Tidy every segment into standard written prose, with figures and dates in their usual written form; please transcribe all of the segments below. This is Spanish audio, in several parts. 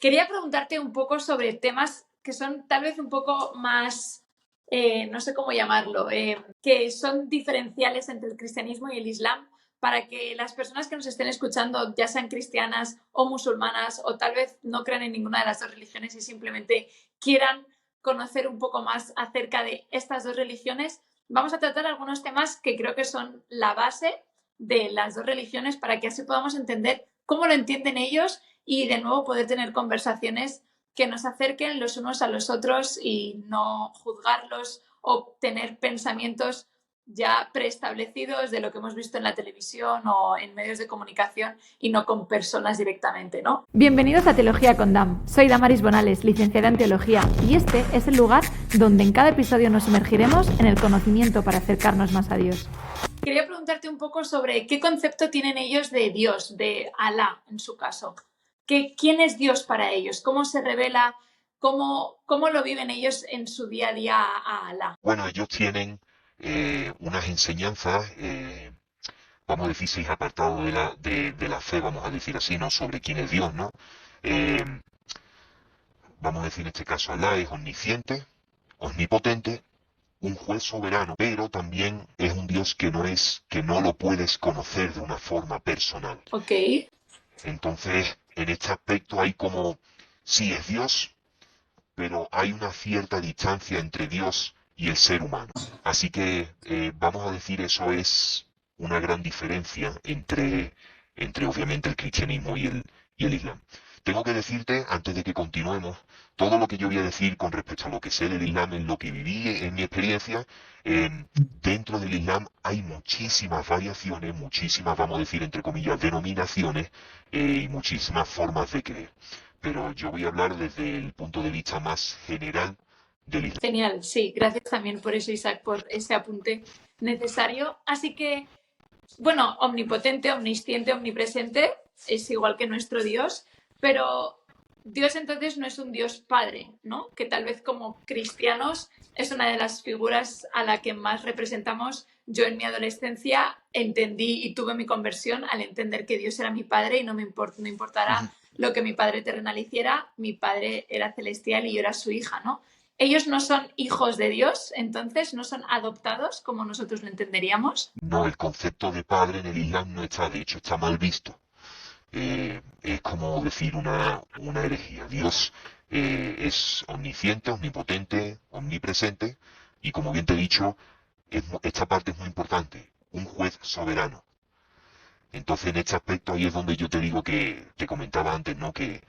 Quería preguntarte un poco sobre temas que son tal vez un poco más, no sé cómo llamarlo, que son diferenciales entre el cristianismo y el islam, para que las personas que nos estén escuchando, ya sean cristianas o musulmanas, o tal vez no crean en ninguna de las dos religiones y simplemente quieran conocer un poco más acerca de estas dos religiones, vamos a tratar algunos temas que creo que son la base de las dos religiones para que así podamos entender cómo lo entienden ellos y de nuevo poder tener conversaciones que nos acerquen los unos a los otros y no juzgarlos o tener pensamientos ya preestablecidos de lo que hemos visto en la televisión o en medios de comunicación y no con personas directamente, ¿no? Bienvenidos a Teología con Dam. Soy Damaris Bonales, licenciada en Teología, y este es el lugar donde en cada episodio nos sumergiremos en el conocimiento para acercarnos más a Dios. Quería preguntarte un poco sobre qué concepto tienen ellos de Dios, de Alá en su caso. ¿Quién es Dios para ellos? ¿Cómo se revela? ¿Cómo lo viven ellos en su día a día a Alá? Bueno, ellos tienen unas enseñanzas, vamos a decir, seis apartados de la fe, vamos a decir así, ¿no? Sobre quién es Dios, ¿no? Eh, Vamos a decir en este caso, Alá es omnisciente, omnipotente, un juez soberano, pero también es un Dios que no lo puedes conocer de una forma personal. Ok. Entonces, en este aspecto hay como, sí es Dios, pero hay una cierta distancia entre Dios y el ser humano. Así que vamos a decir eso es una gran diferencia entre obviamente el cristianismo y el islam. Tengo que decirte, antes de que continuemos, todo lo que yo voy a decir con respecto a lo que sé del islam, en lo que viví, en mi experiencia, dentro del islam hay muchísimas variaciones, muchísimas, vamos a decir, entre comillas, denominaciones y muchísimas formas de creer. Pero yo voy a hablar desde el punto de vista más general del islam. Genial, sí, gracias también por eso, Isaac, por ese apunte necesario. Así que, bueno, omnipotente, omnisciente, omnipresente, es igual que nuestro Dios, pero Dios entonces no es un Dios padre, ¿no? Que tal vez como cristianos es una de las figuras a la que más representamos. Yo en mi adolescencia entendí y tuve mi conversión al entender que Dios era mi padre y no importara lo que mi padre terrenal hiciera, mi padre era celestial y yo era su hija, ¿no? Ellos no son hijos de Dios, entonces no son adoptados como nosotros lo entenderíamos. No, el concepto de padre en el islam no está, de hecho está mal visto. Es como decir una herejía. Dios es omnisciente, omnipotente, omnipresente y como bien te he dicho, esta parte es muy importante, un juez soberano. Entonces en este aspecto ahí es donde yo te digo que te comentaba antes, ¿no? Que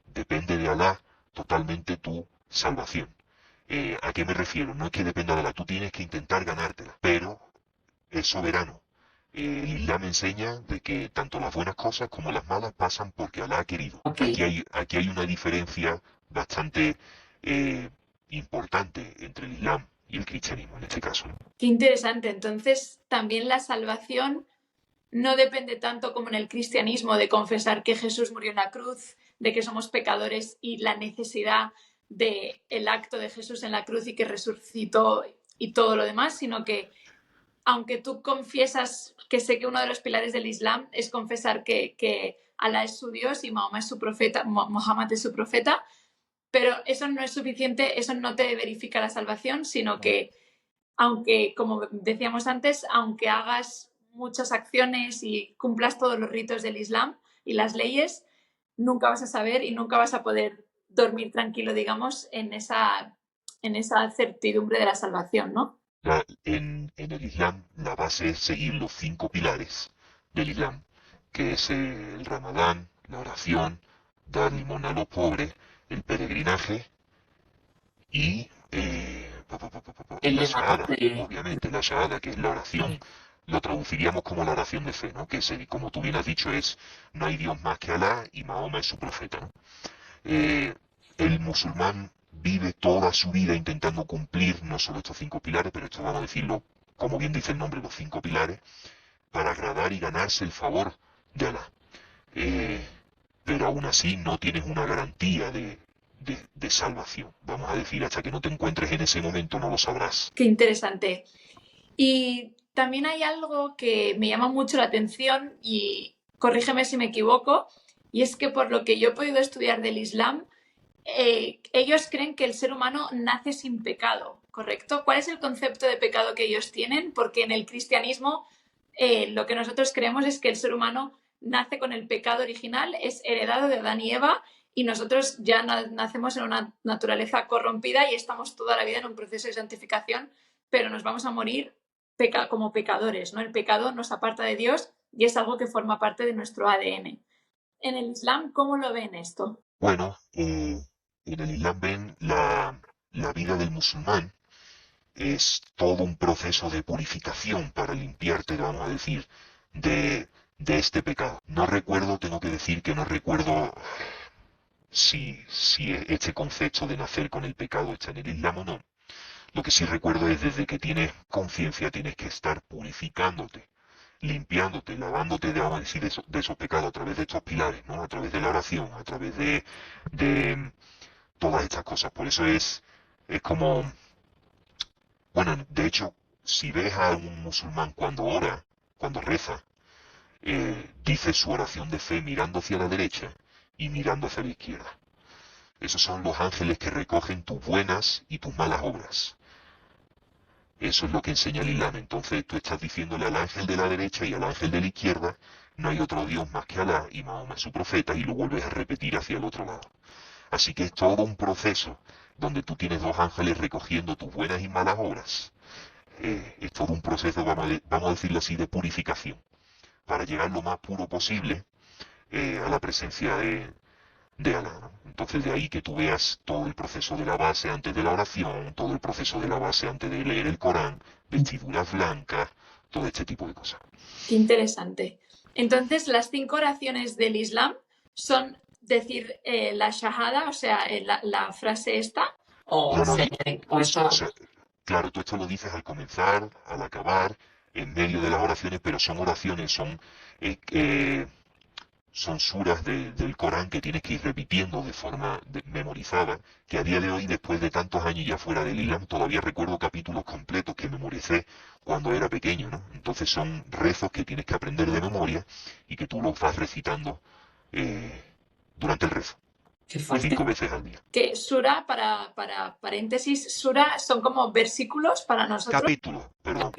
depende de Alá totalmente tu salvación. ¿A qué me refiero? No es que dependa de Alá, tú tienes que intentar ganártela, pero es soberano. El Islam enseña de que tanto las buenas cosas como las malas pasan porque Alá ha querido. Okay. Aquí hay una diferencia bastante importante entre el Islam y el cristianismo en este caso, ¿no? Qué interesante. Entonces, también la salvación no depende tanto como en el cristianismo de confesar que Jesús murió en la cruz, de que somos pecadores y la necesidad del acto de Jesús en la cruz y que resucitó y todo lo demás, sino que aunque tú confiesas, que sé que uno de los pilares del Islam es confesar que Alá es su Dios y Mahoma es su profeta, Mohammed es su profeta, pero eso no es suficiente, eso no te verifica la salvación, sino que aunque, como decíamos antes, aunque hagas muchas acciones y cumplas todos los ritos del Islam y las leyes, nunca vas a saber y nunca vas a poder dormir tranquilo, digamos, en esa certidumbre de la salvación, ¿no? En el Islam la base es seguir los 5 pilares del Islam, que es el Ramadán, la oración, dar limosna a los pobres, el peregrinaje y la shahada, obviamente, la shahada, que es la oración, lo traduciríamos como la oración de fe, ¿no? Que como tú bien has dicho es, no hay Dios más que Alá y Mahoma es su profeta, ¿no? Eh, el musulmán vive toda su vida intentando cumplir no solo estos 5 pilares, pero esto vamos a decirlo, como bien dice el nombre, los 5 pilares, para agradar y ganarse el favor de Alá. Pero aún así no tienes una garantía de salvación. Vamos a decir, hasta que no te encuentres en ese momento no lo sabrás. Qué interesante. Y también hay algo que me llama mucho la atención y corrígeme si me equivoco, Y es que por lo que yo he podido estudiar del Islam, ellos creen que el ser humano nace sin pecado, ¿correcto? ¿Cuál es el concepto de pecado que ellos tienen? Porque en el cristianismo lo que nosotros creemos es que el ser humano nace con el pecado original, es heredado de Adán y Eva, y nosotros ya nacemos en una naturaleza corrompida y estamos toda la vida en un proceso de santificación, pero nos vamos a morir como pecadores, ¿no? El pecado nos aparta de Dios y es algo que forma parte de nuestro ADN. En el Islam, ¿cómo lo ven esto? Bueno, en el Islam ven la vida del musulmán es todo un proceso de purificación para limpiarte, vamos a decir, de este pecado. No recuerdo, tengo que decir que no recuerdo si este concepto de nacer con el pecado está en el Islam o no. Lo que sí recuerdo es desde que tienes conciencia tienes que estar purificándote, limpiándote, lavándote de, vamos a decir, de esos pecados a través de estos pilares, ¿no? A través de la oración, a través de todas estas cosas. Por eso es como, bueno, de hecho, si ves a un musulmán cuando ora, cuando reza, dice su oración de fe mirando hacia la derecha y mirando hacia la izquierda. Esos son los ángeles que recogen tus buenas y tus malas obras. Eso es lo que enseña el Islam. Entonces tú estás diciéndole al ángel de la derecha y al ángel de la izquierda, no hay otro Dios más que Alá y Mahoma es su profeta, y lo vuelves a repetir hacia el otro lado. Así que es todo un proceso donde tú tienes dos ángeles recogiendo tus buenas y malas obras. Es todo un proceso, vamos a decirlo así, de purificación, para llegar lo más puro posible a la presencia de Alá, ¿no? Entonces de ahí que tú veas todo el proceso de la base antes de la oración, todo el proceso de la base antes de leer el Corán, vestiduras blancas, todo este tipo de cosas. Qué interesante. Entonces, las 5 oraciones del Islam son decir la shahada, o sea, la frase esta, o No, no, o eso. o sea, claro, tú esto lo dices al comenzar, al acabar, en medio de las oraciones, pero son oraciones, son suras del Corán que tienes que ir repitiendo de forma memorizada, que a día de hoy, después de tantos años ya fuera del Islam, todavía recuerdo capítulos completos que memoricé cuando era pequeño, ¿no? Entonces son rezos que tienes que aprender de memoria y que tú los vas recitando durante el rezo, Qué fuerte. 5 veces al día. Que sura, para paréntesis, sura son como versículos para nosotros. Capítulos, perdón.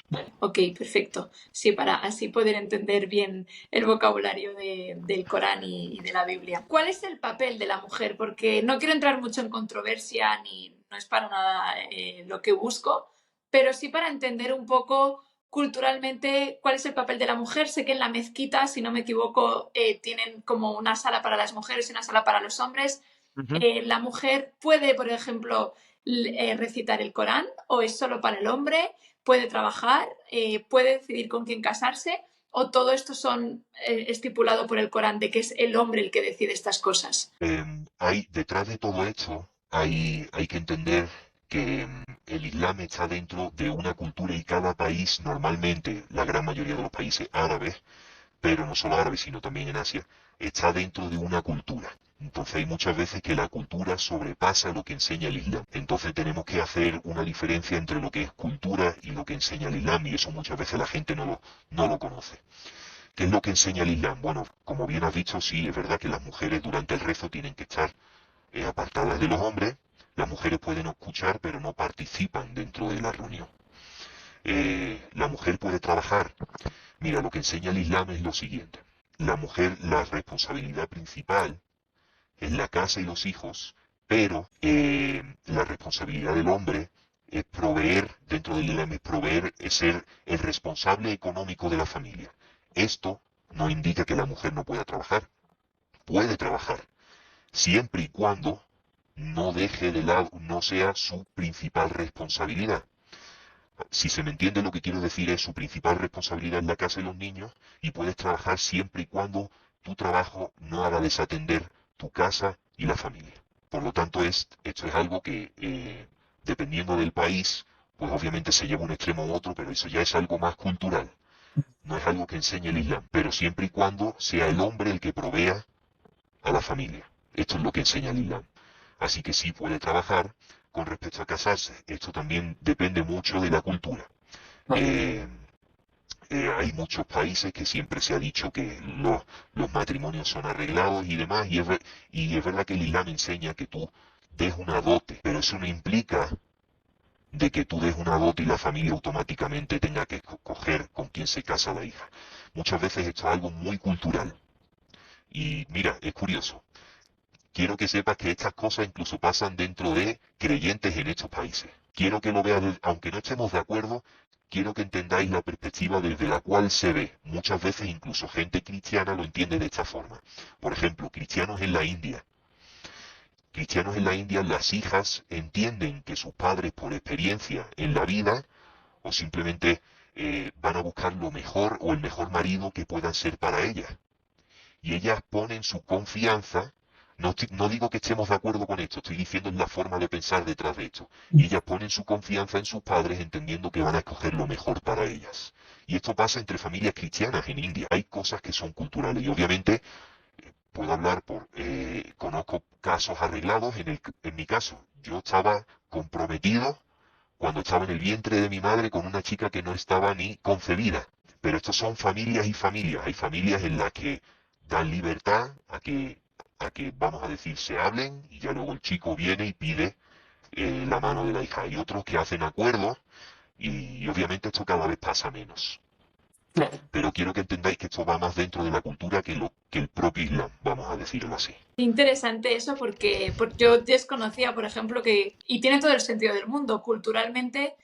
Vale, ok, perfecto. Sí, para así poder entender bien el vocabulario del Corán y de la Biblia. ¿Cuál es el papel de la mujer? Porque no quiero entrar mucho en controversia ni no es para nada lo que busco, pero sí para entender un poco culturalmente cuál es el papel de la mujer. Sé que en la mezquita, si no me equivoco, tienen como una sala para las mujeres y una sala para los hombres. La mujer puede, por ejemplo, recitar el Corán o es solo para el hombre, puede trabajar, puede decidir con quién casarse o todo esto son estipulado por el Corán de que es el hombre el que decide estas cosas. Detrás de todo esto hay que entender que el Islam está dentro de una cultura y cada país, normalmente la gran mayoría de los países árabes, pero no solo árabes, sino también en Asia, está dentro de una cultura. Entonces hay muchas veces que la cultura sobrepasa lo que enseña el Islam. Entonces tenemos que hacer una diferencia entre lo que es cultura y lo que enseña el Islam, y eso muchas veces la gente no lo conoce. ¿Qué es lo que enseña el Islam? Bueno, como bien has dicho, sí, es verdad que las mujeres durante el rezo tienen que estar apartadas de los hombres. Las mujeres pueden escuchar, pero no participan dentro de la reunión. La mujer puede trabajar. Mira, lo que enseña el Islam es lo siguiente. La mujer, la responsabilidad principal es la casa y los hijos, pero la responsabilidad del hombre es proveer, dentro del Islam, es ser el responsable económico de la familia. Esto no indica que la mujer no pueda trabajar. Puede trabajar, siempre y cuando no deje de lado, no sea su principal responsabilidad. Si se me entiende, lo que quiero decir es su principal responsabilidad es la casa y los niños, y puedes trabajar siempre y cuando tu trabajo no haga desatender tu casa y la familia. Por lo tanto, esto es algo que, dependiendo del país, pues obviamente se lleva un extremo u otro, pero eso ya es algo más cultural. No es algo que enseñe el Islam, pero siempre y cuando sea el hombre el que provea a la familia. Esto es lo que enseña el Islam. Así que sí puede trabajar. Con respecto a casarse, esto también depende mucho de la cultura. Hay muchos países que siempre se ha dicho que los matrimonios son arreglados y demás, y es verdad que el Islam enseña que tú des una dote, pero eso no implica de que tú des una dote y la familia automáticamente tenga que escoger con quién se casa la hija. Muchas veces esto es algo muy cultural. Y mira, es curioso. Quiero que sepas que estas cosas incluso pasan dentro de creyentes en estos países. Quiero que lo veas, aunque no estemos de acuerdo, quiero que entendáis la perspectiva desde la cual se ve. Muchas veces incluso gente cristiana lo entiende de esta forma. Por ejemplo, cristianos en la India. Cristianos en la India, las hijas entienden que sus padres, por experiencia en la vida, o simplemente van a buscar lo mejor o el mejor marido que puedan ser para ellas. Y ellas ponen su confianza, no digo que estemos de acuerdo con esto, estoy diciendo la forma de pensar detrás de esto. Y ellas ponen su confianza en sus padres entendiendo que van a escoger lo mejor para ellas. Y esto pasa entre familias cristianas en India. Hay cosas que son culturales y obviamente puedo hablar conozco casos arreglados. En mi caso, yo estaba comprometido cuando estaba en el vientre de mi madre con una chica que no estaba ni concebida. Pero estos son familias y familias. Hay familias en las que dan libertad a que, vamos a decir, se hablen y ya luego el chico viene y pide la mano de la hija. Hay otros que hacen acuerdos y obviamente esto cada vez pasa menos. Claro. Pero quiero que entendáis que esto va más dentro de la cultura que el propio Islam, vamos a decirlo así. Interesante eso porque yo desconocía, por ejemplo, que, y tiene todo el sentido del mundo, culturalmente,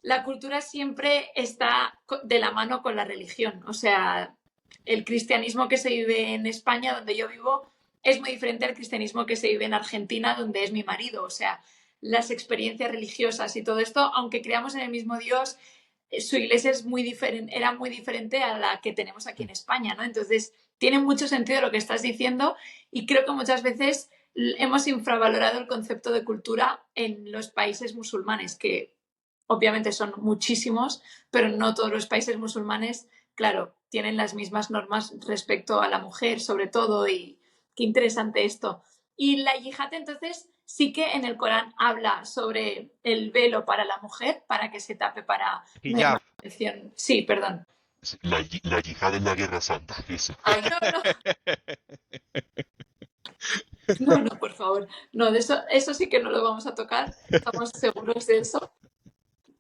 la cultura siempre está de la mano con la religión. O sea, el cristianismo que se vive en España, donde yo vivo, es muy diferente al cristianismo que se vive en Argentina, donde es mi marido. O sea, las experiencias religiosas y todo esto, aunque creamos en el mismo Dios, su iglesia es muy diferente, era muy diferente a la que tenemos aquí en España, ¿no? Entonces, tiene mucho sentido lo que estás diciendo y creo que muchas veces hemos infravalorado el concepto de cultura en los países musulmanes, que obviamente son muchísimos, pero no todos los países musulmanes, claro, tienen las mismas normas respecto a la mujer, sobre todo, y qué interesante esto. Y la yihad, entonces, sí que en el Corán habla sobre el velo para la mujer, para que se tape para no Hijab. llamar la atención. Sí, perdón. La yihad es la guerra santa, eso. Ay, no, no, por favor. No, de eso sí que no lo vamos a tocar. Estamos seguros de eso.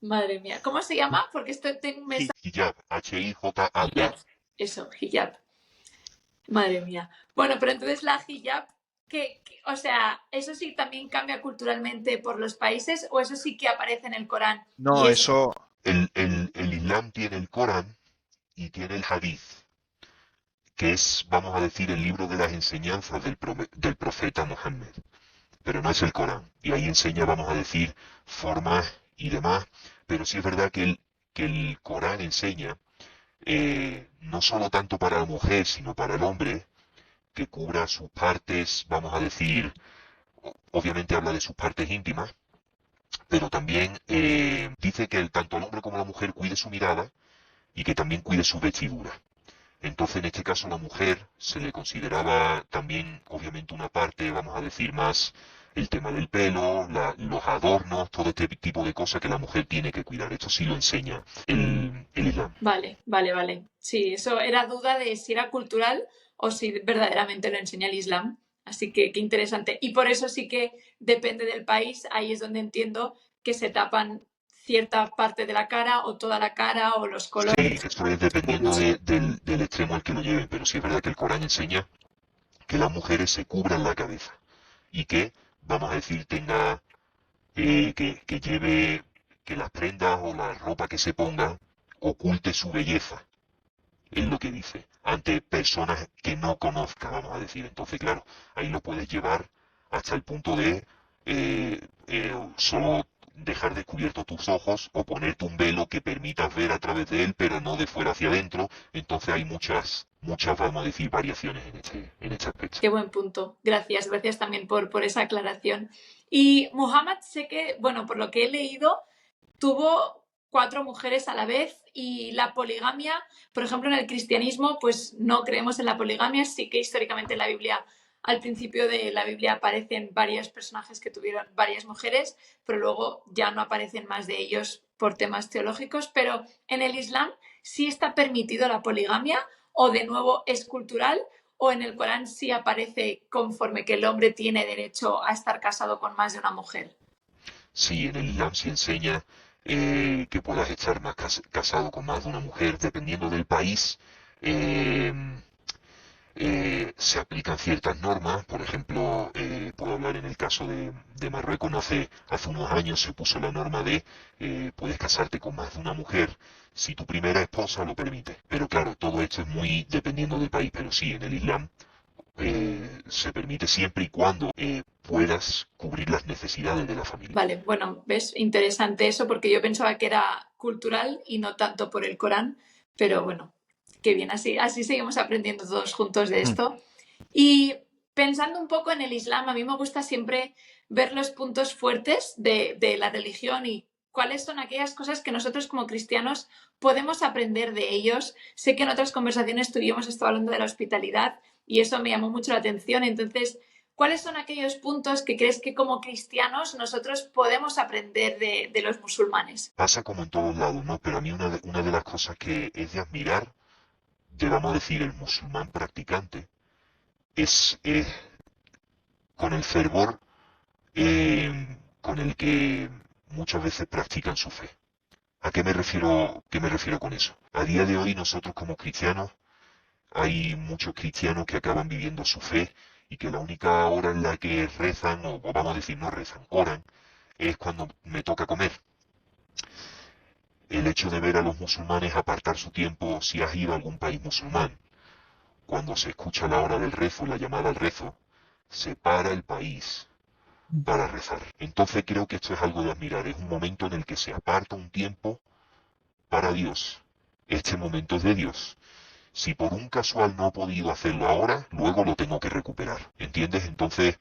Madre mía. ¿Cómo se llama? Porque me Hijab, H-I-J-A-B. hijab. Eso, hijab. Madre mía. Bueno, pero entonces la hijab, o sea, ¿eso sí también cambia culturalmente por los países o eso sí que aparece en el Corán? No, eso, El Islam tiene el Corán y tiene el Hadith, que es, vamos a decir, el libro de las enseñanzas del profeta Mohammed, pero no es el Corán. Y ahí enseña, vamos a decir, formas y demás, pero sí es verdad que el Corán enseña, no solo tanto para la mujer, sino para el hombre, que cubra sus partes, vamos a decir, obviamente habla de sus partes íntimas, pero también dice que tanto el hombre como la mujer cuide su mirada y que también cuide su vestidura. Entonces, en este caso, la mujer se le consideraba también, obviamente, una parte, vamos a decir, más el tema del pelo, los adornos, todo este tipo de cosas que la mujer tiene que cuidar. Esto sí lo enseña el Islam. Vale, vale, vale. Sí, eso era duda de si era cultural o si verdaderamente lo enseña el Islam. Así que qué interesante. Y por eso sí que depende del país, ahí es donde entiendo que se tapan cierta parte de la cara o toda la cara o los Sí, colores. esto es dependiendo del extremo al que lo lleven, pero sí es verdad que el Corán enseña que las mujeres se cubran la cabeza y que, vamos a decir, tenga, que lleve, que las prendas o la ropa que se ponga oculte su belleza, es lo que dice, ante personas que no conozca, vamos a decir. Entonces, claro, ahí lo puedes llevar hasta el punto de solo dejar descubiertos tus ojos o ponerte un velo que permitas ver a través de él, pero no de fuera hacia adentro. Entonces hay muchas, vamos a decir, variaciones en este aspecto. Qué buen punto. Gracias, gracias también por esa aclaración. Y Muhammad, sé que, bueno, por lo que he leído, tuvo 4 mujeres a la vez y la poligamia, por ejemplo, en el cristianismo, pues no creemos en la poligamia, sí que históricamente en la Biblia, al principio de la Biblia aparecen varios personajes que tuvieron varias mujeres, pero luego ya no aparecen más de ellos por temas teológicos, pero en el Islam sí está permitido la poligamia o de nuevo es cultural, o en el Corán sí aparece conforme que el hombre tiene derecho a estar casado con más de una mujer. Sí, en el Islam se enseña que puedas estar casado con más de una mujer, dependiendo del país. eh, Se aplican ciertas normas, por ejemplo, puedo hablar en el caso de Marruecos, no hace unos años se puso la norma de puedes casarte con más de una mujer si tu primera esposa lo permite. Pero claro, todo esto es muy dependiendo del país, pero sí, en el Islam se permite siempre y cuando puedas cubrir las necesidades de la familia. Vale, bueno, ves, interesante eso porque yo pensaba que era cultural y no tanto por el Corán, pero bueno, qué bien, así seguimos aprendiendo todos juntos de esto. Y pensando un poco en el Islam, a mí me gusta siempre ver los puntos fuertes de la religión y cuáles son aquellas cosas que nosotros como cristianos podemos aprender de ellos. Sé que en otras conversaciones tuvimos estado hablando de la hospitalidad y eso me llamó mucho la atención. Entonces, ¿cuáles son aquellos puntos que crees que como cristianos nosotros podemos aprender de los musulmanes? Pasa como en todos lados, ¿no? Pero a mí una de las cosas que es de admirar, de vamos a decir, el musulmán practicante, es con el fervor con el que muchas veces practican su fe. ¿A qué me refiero con eso? A día de hoy nosotros como cristianos, hay muchos cristianos que acaban viviendo su fe y que la única hora en la que rezan, o vamos a decir no rezan, oran, es cuando me toca comer. El hecho de ver a los musulmanes apartar su tiempo, si has ido a algún país musulmán, cuando se escucha la hora del rezo, la llamada al rezo, se para el país para rezar. Entonces creo que esto es algo de admirar, es un momento en el que se aparta un tiempo para Dios. Este momento es de Dios. Si por un casual no he podido hacerlo ahora, luego lo tengo que recuperar. ¿Entiendes? Entonces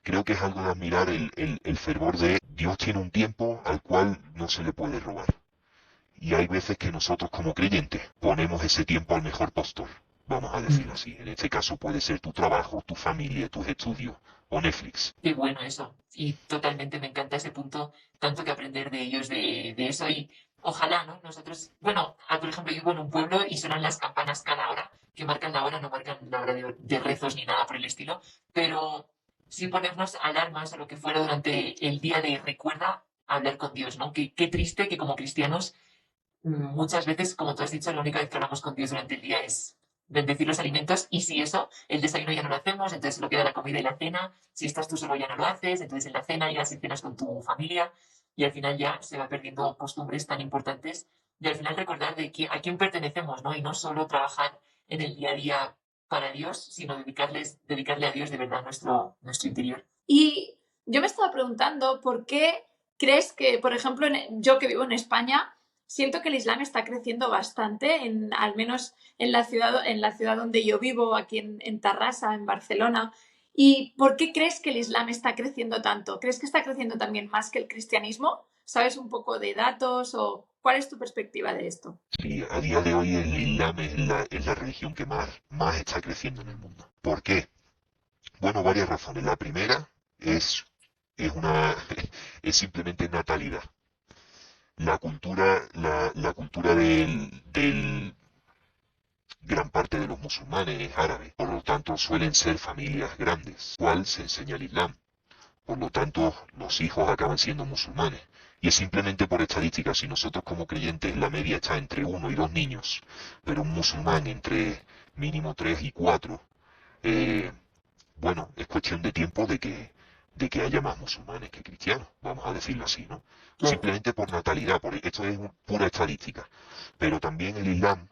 creo que es algo de admirar el fervor de Dios tiene un tiempo al cual no se le puede robar. Y hay veces que nosotros como creyentes ponemos ese tiempo al mejor postor, vamos a decirlo así. En este caso puede ser tu trabajo, tu familia, tus estudios o Netflix. Qué bueno eso. Y totalmente me encanta ese punto, tanto que aprender de ellos de eso. Y ojalá, ¿no? Nosotros, bueno, por ejemplo, yo vivo en un pueblo y suenan las campanas cada hora, que marcan la hora, no marcan la hora de rezos ni nada por el estilo, pero sí ponernos alarmas o lo que fuera durante el día de recuerda hablar con Dios, ¿no? Qué triste que como cristianos muchas veces, como tú has dicho, la única vez que hablamos con Dios durante el día es bendecir los alimentos y si eso, el desayuno ya no lo hacemos, entonces lo queda la comida y la cena, si estás tú solo ya no lo haces, entonces en la cena ya si cenas con tu familia y al final ya se va perdiendo costumbres tan importantes y al final recordar a quién pertenecemos, ¿no? Y no solo trabajar en el día a día para Dios, sino dedicarle a Dios de verdad nuestro interior. Y yo me estaba preguntando por qué crees que, por ejemplo, yo que vivo en España, siento que el Islam está creciendo bastante, al menos en la ciudad donde yo vivo, aquí en Tarrasa, en Barcelona. ¿Y por qué crees que el Islam está creciendo tanto? ¿Crees que está creciendo también más que el cristianismo? ¿Sabes un poco de datos o cuál es tu perspectiva de esto? Sí, a día de hoy el Islam es la religión que más está creciendo en el mundo. ¿Por qué? Bueno, varias razones. La primera es una, es simplemente natalidad. La cultura del gran parte de los musulmanes es árabe, por lo tanto suelen ser familias grandes, cual se enseña el Islam. Por lo tanto, los hijos acaban siendo musulmanes. Y es simplemente por estadística, si nosotros como creyentes la media está entre 1 y 2 niños, pero un musulmán entre mínimo 3 y 4, bueno, es cuestión de tiempo de que haya más musulmanes que cristianos, vamos a decirlo así, ¿no? Claro. Simplemente por natalidad, esto es pura estadística. Pero también el Islam,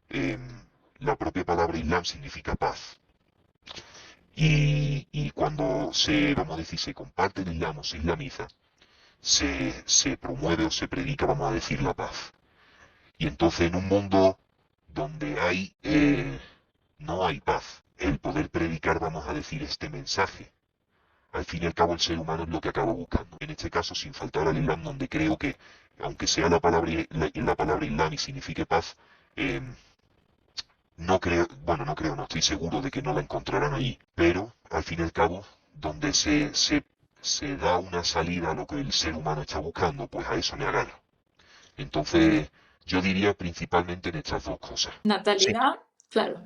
eh, la propia palabra Islam significa paz. Y cuando vamos a decir, se comparte el Islam o se islamiza, se promueve o se predica, vamos a decir, la paz. Y entonces en un mundo donde no hay paz, el poder predicar, vamos a decir, este mensaje, al fin y al cabo el ser humano es lo que acaba buscando. En este caso, sin faltar al Islam, donde creo que, aunque sea la palabra Islam y signifique paz, no creo, bueno, no estoy seguro de que no la encontrarán ahí, pero al fin y al cabo, donde se da una salida a lo que el ser humano está buscando, pues a eso me agarra. Entonces, Yo diría principalmente en estas dos cosas. Sí, Natalidad, claro.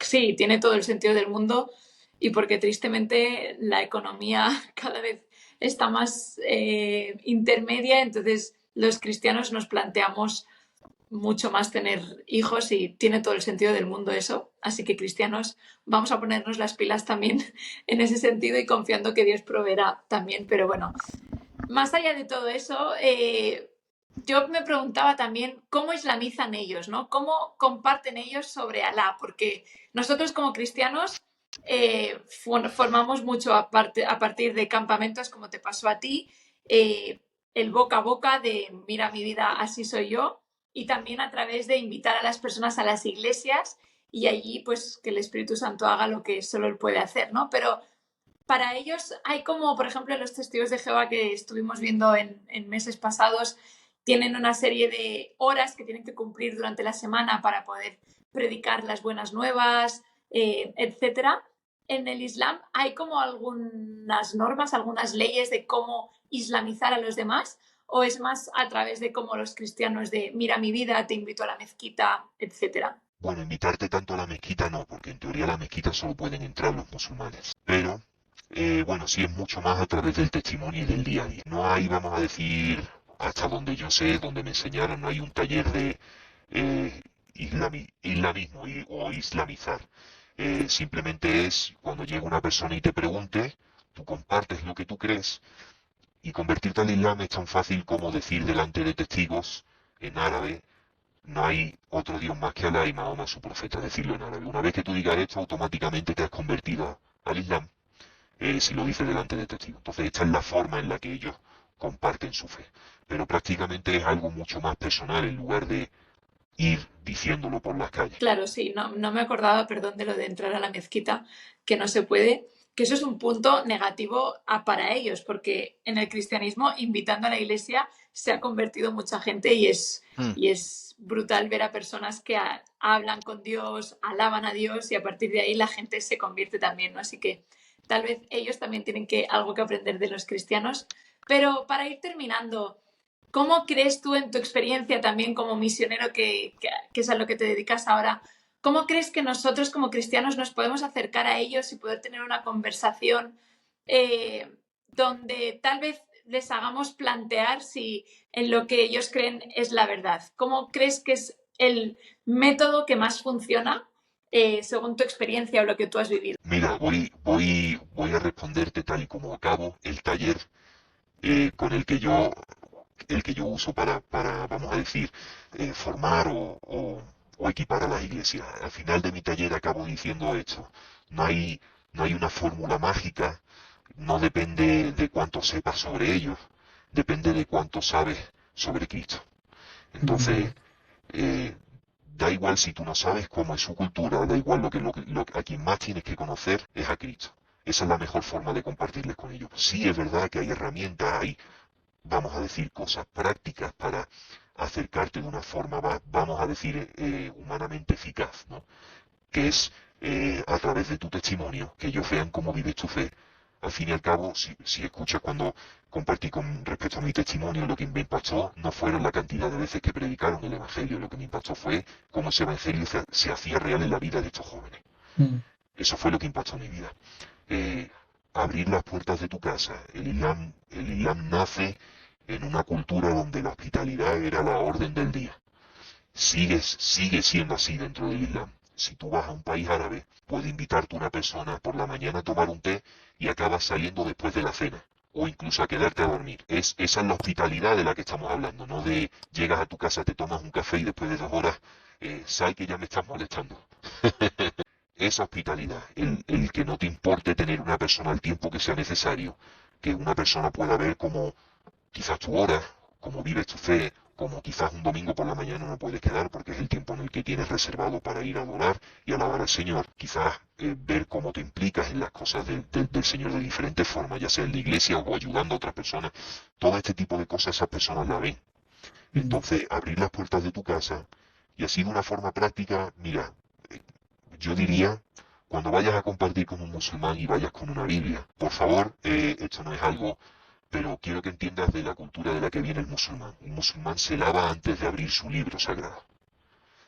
Sí, tiene todo el sentido del mundo y porque tristemente la economía cada vez está más intermedia, entonces los cristianos nos planteamos mucho más tener hijos y tiene todo el sentido del mundo eso. Así que cristianos, vamos a ponernos las pilas también en ese sentido y confiando que Dios proveerá también. Pero bueno, más allá de todo eso, yo me preguntaba también cómo islamizan ellos, ¿no? ¿Cómo comparten ellos sobre Alá? Porque nosotros como cristianos formamos mucho a partir de campamentos, como te pasó a ti, eh, el boca a boca de mira mi vida, así soy yo, y también a través de invitar a las personas a las iglesias y allí pues que el Espíritu Santo haga lo que solo él puede hacer, ¿no? Pero para ellos hay como, por ejemplo, los testigos de Jehová que estuvimos viendo en meses pasados, tienen una serie de horas que tienen que cumplir durante la semana para poder predicar las buenas nuevas, etcétera. En el Islam hay como algunas normas, algunas leyes de cómo islamizar a los demás, o es más a través de como los cristianos de mira mi vida, te invito a la mezquita, etcétera. bueno, invitarte tanto a la mezquita no, porque en teoría a la mezquita solo pueden entrar los musulmanes. Pero, bueno, sí es mucho más a través del testimonio y del día a día. No hay, vamos a decir, hasta donde yo sé, donde me enseñaron, no hay un taller de islamismo o islamizar. Simplemente es cuando llega una persona y te pregunte, tú compartes lo que tú crees y convertirte al Islam es tan fácil como decir delante de testigos en árabe, no hay otro Dios más que Alá y Mahoma su profeta, decirlo en árabe. Una vez que tú digas esto, automáticamente te has convertido al Islam, si lo dices delante de testigos. Entonces esta es la forma en la que ellos comparten su fe. Pero prácticamente es algo mucho más personal en lugar de ir diciéndolo por las calles. Claro, sí, no me acordaba, perdón, de lo de entrar a la mezquita, que no se puede, que eso es un punto negativo para ellos, porque en el cristianismo, invitando a la iglesia, se ha convertido mucha gente Mm. y es brutal ver a personas que hablan con Dios, alaban a Dios y a partir de ahí la gente se convierte también, ¿no? Así que tal vez ellos también tienen algo que aprender de los cristianos. Pero para ir terminando, ¿cómo crees tú en tu experiencia también como misionero, que es a lo que te dedicas ahora? ¿Cómo crees que nosotros como cristianos nos podemos acercar a ellos y poder tener una conversación donde tal vez les hagamos plantear si en lo que ellos creen es la verdad? ¿Cómo crees que es el método que más funciona según tu experiencia o lo que tú has vivido? Mira, voy a responderte tal y como acabo el taller con el que yo uso para vamos a decir, formar o equipar a las iglesias. Al final de mi taller acabo diciendo esto. No hay, no hay una fórmula mágica, no depende de cuánto sepas sobre ellos, depende de cuánto sabes sobre Cristo. Entonces, eh, da igual si tú no sabes cómo es su cultura, da igual a quien más tienes que conocer es a Cristo. Esa es la mejor forma de compartirles con ellos. Sí es verdad que hay herramientas, hay, vamos a decir, cosas prácticas para acercarte de una forma, vamos a decir, humanamente eficaz, ¿no? Que es a través de tu testimonio, que ellos vean cómo vives tu fe. Al fin y al cabo, si escuchas cuando compartí con respecto a mi testimonio, lo que me impactó no fueron la cantidad de veces que predicaron el Evangelio, lo que me impactó fue cómo ese Evangelio se hacía real en la vida de estos jóvenes. Eso fue lo que impactó mi vida. Eh, Abrir las puertas de tu casa. El Islam nace en una cultura donde la hospitalidad era la orden del día. Sigue siendo así dentro del Islam. Si tú vas a un país árabe, puede invitarte una persona por la mañana a tomar un té y acabas saliendo después de la cena, o incluso a quedarte a dormir. Esa es la hospitalidad de la que estamos hablando, no de llegas a tu casa, te tomas un café y después de 2 horas, sal que ya me estás molestando. Esa hospitalidad, el que no te importe tener una persona al tiempo que sea necesario, que una persona pueda ver cómo quizás tu hora, cómo vives tu fe, como quizás un domingo por la mañana no puedes quedar porque es el tiempo en el que tienes reservado para ir a adorar y alabar al Señor. Quizás ver cómo te implicas en las cosas del Señor de diferentes formas, ya sea en la iglesia o ayudando a otras personas. Todo este tipo de cosas esas personas la ven. Entonces, abrir las puertas de tu casa y así de una forma práctica, mira, eh, yo diría, cuando vayas a compartir con un musulmán y vayas con una Biblia, por favor, esto no es algo pero quiero que entiendas de la cultura de la que viene el musulmán. Un musulmán se lava antes de abrir su libro sagrado.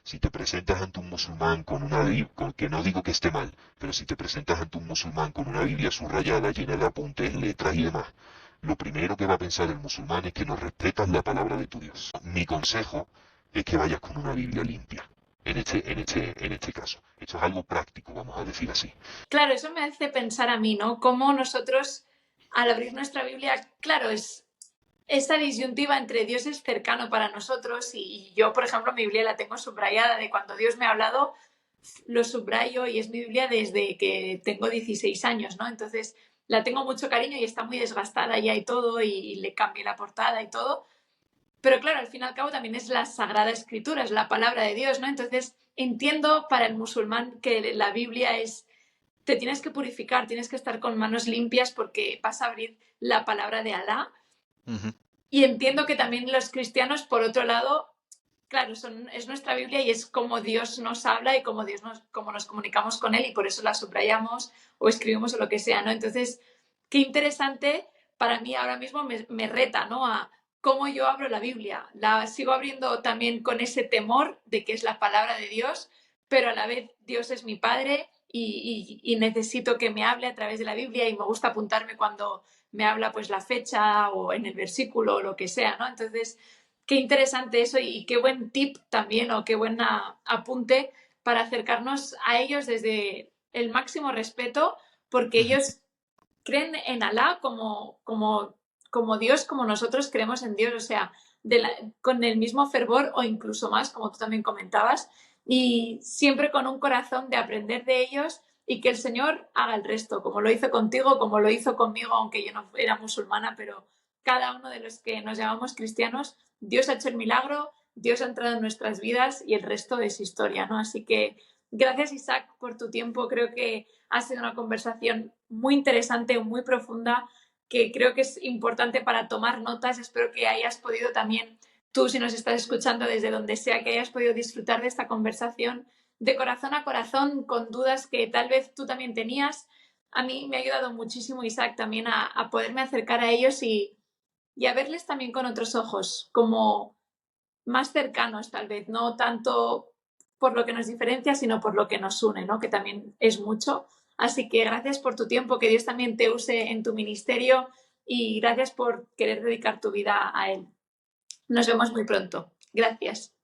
Si te presentas ante un musulmán con una Biblia, que no digo que esté mal, pero si te presentas ante un musulmán con una Biblia subrayada, llena de apuntes, letras y demás, lo primero que va a pensar el musulmán es que no respetas la palabra de tu Dios. Mi consejo es que vayas con una Biblia limpia. En este caso. Esto es algo práctico, vamos a decir así. Claro, eso me hace pensar a mí, ¿no? Cómo nosotros, al abrir nuestra Biblia, claro, es esta disyuntiva entre Dios es cercano para nosotros y yo, por ejemplo, mi Biblia la tengo subrayada de cuando Dios me ha hablado, lo subrayo y es mi Biblia desde que tengo 16 años, ¿no? Entonces la tengo mucho cariño y está muy desgastada ya y todo y le cambié la portada y todo. Pero claro, al fin y al cabo también es la Sagrada Escritura, es la palabra de Dios, ¿no? Entonces entiendo para el musulmán que la Biblia es, te tienes que purificar, tienes que estar con manos limpias porque vas a abrir la palabra de Alá. Ujú. Y entiendo que también los cristianos, por otro lado, claro, es nuestra Biblia y es como Dios nos habla y como como nos comunicamos con Él y por eso la subrayamos o escribimos o lo que sea, ¿no? Entonces, qué interesante para mí ahora mismo me reta, ¿no? A cómo yo abro la Biblia. La sigo abriendo también con ese temor de que es la palabra de Dios, pero a la vez Dios es mi Padre y necesito que me hable a través de la Biblia y me gusta apuntarme cuando me habla pues la fecha o en el versículo o lo que sea, ¿no? Entonces, qué interesante eso y qué buen tip también o qué buen apunte para acercarnos a ellos desde el máximo respeto, porque Ujú. ellos creen en Alá como Dios, como nosotros creemos en Dios, o sea, con el mismo fervor o incluso más, como tú también comentabas, y siempre con un corazón de aprender de ellos y que el Señor haga el resto, como lo hizo contigo, como lo hizo conmigo, aunque yo no era musulmana, pero cada uno de los que nos llamamos cristianos, Dios ha hecho el milagro, Dios ha entrado en nuestras vidas y el resto es historia, ¿no? Así que gracias, Isaac, por tu tiempo. Creo que ha sido una conversación muy interesante, muy profunda, que creo que es importante para tomar notas. Espero que hayas podido también, tú si nos estás escuchando desde donde sea, que hayas podido disfrutar de esta conversación de corazón a corazón, con dudas que tal vez tú también tenías. A mí me ha ayudado muchísimo, Isaac, también a poderme acercar a ellos y a verles también con otros ojos, como más cercanos tal vez, no tanto por lo que nos diferencia, sino por lo que nos une, ¿no? Que también es mucho. Así que gracias por tu tiempo, que Dios también te use en tu ministerio y gracias por querer dedicar tu vida a Él. Nos vemos muy pronto. Gracias.